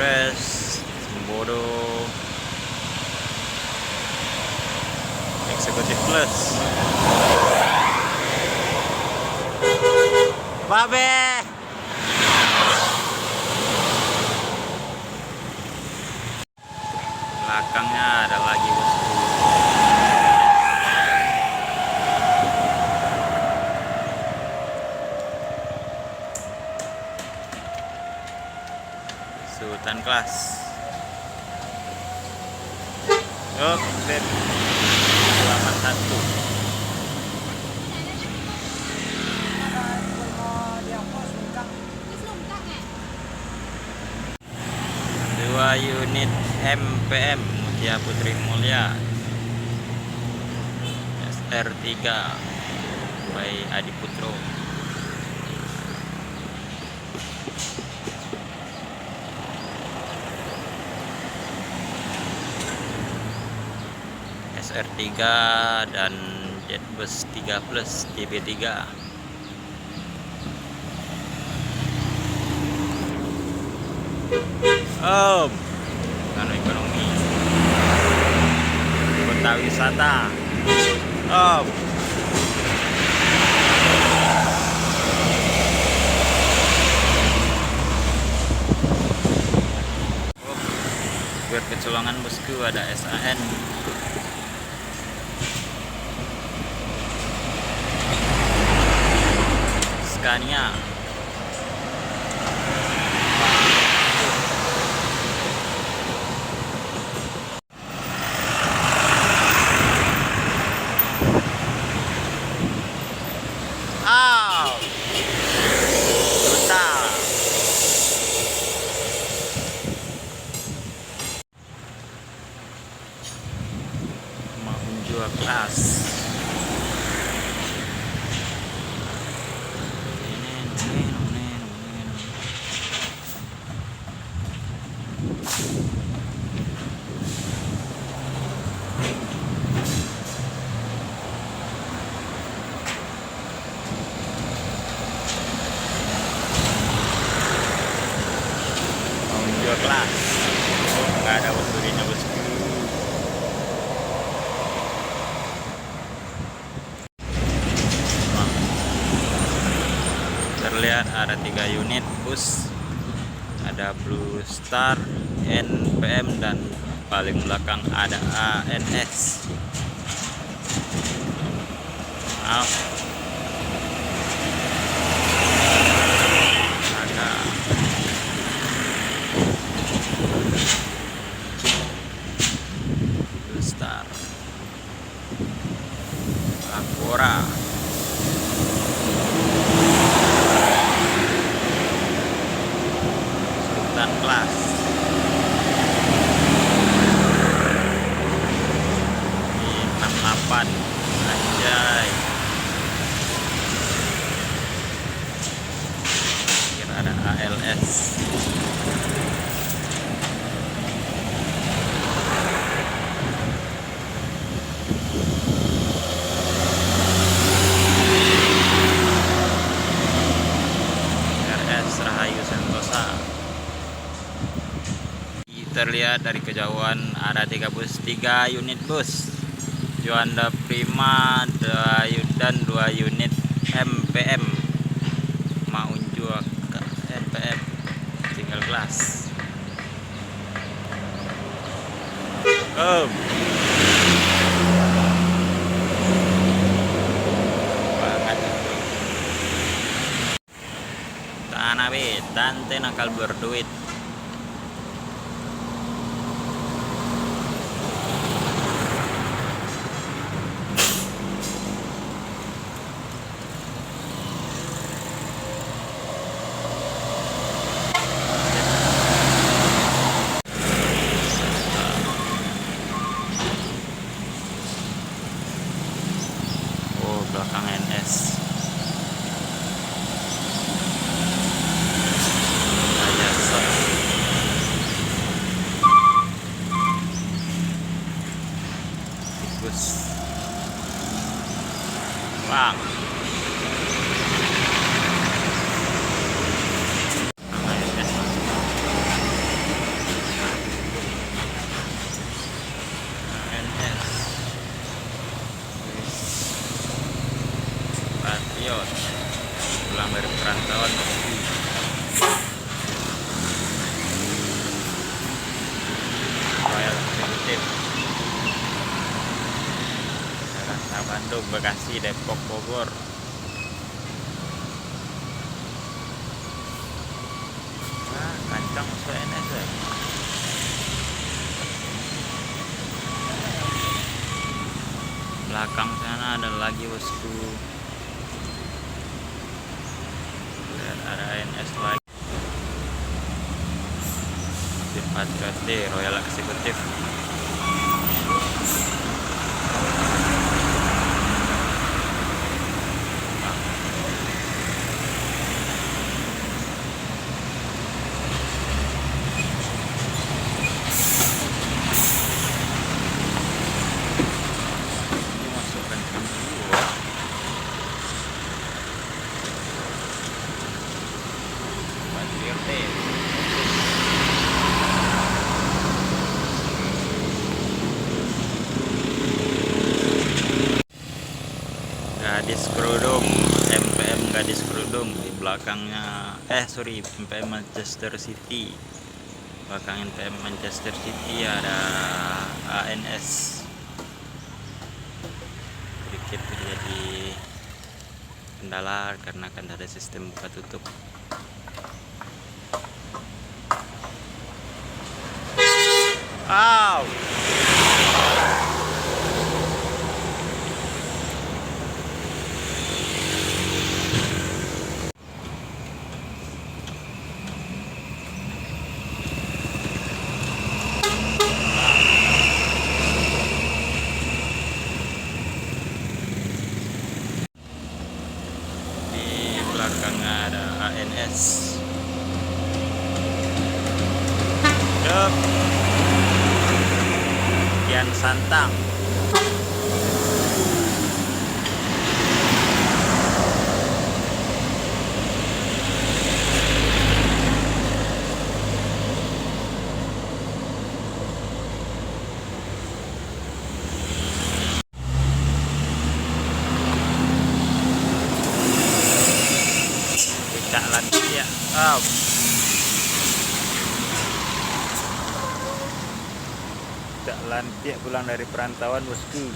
Express, Sembodo, Executive Plus, Babe. Belakangnya ada lagi bosku. Sultan kelas. Oke, selamat satu. Dua unit MPM Mutia Putri Mulia SR3 by Adi Putro. SR3 dan Jetbus 3 Plus TB3. Nano ekonomi, kota wisata. Buat kecolongan bosku ada SAN. Scania. Total. Mau jual kelas. Kelas nggak ada bosurinya bosku. Terlihat ada 3 unit bus, ada Blue Star, NPM, dan paling belakang ada ANS. Maaf. Star Akora, Sultan kelas. Ini 68 anjay. Kira ada ALS. Rahayu Sentosa. Terlihat dari kejauhan ada 3 unit bus Juanda Prima dan 2 unit MPM Maunjua MPM single class. Tanabe, tante nakal berduit. Belakang NS. Bang. Cahyo pulang dari perantauan bosku. Royal Executive Jakarta, Bandung, Bekasi, Depok, Bogor. Nah, kancang masuk NS ya. Belakang sana ada lagi bosku. Lihat ada NS lagi. Patriot Royal Executive. Gadis Kerudung, MPM Gadis Kerudung di belakangnya, MPM Manchester City. Belakang MPM Manchester City ada ANS. Sedikit terjadi kendala karena kan ada sistem buka tutup. Wow. Belakangnya ada ANS. Dep. Kian Santang. Cak Lantia. Cak Lantia pulang dari perantauan bosku.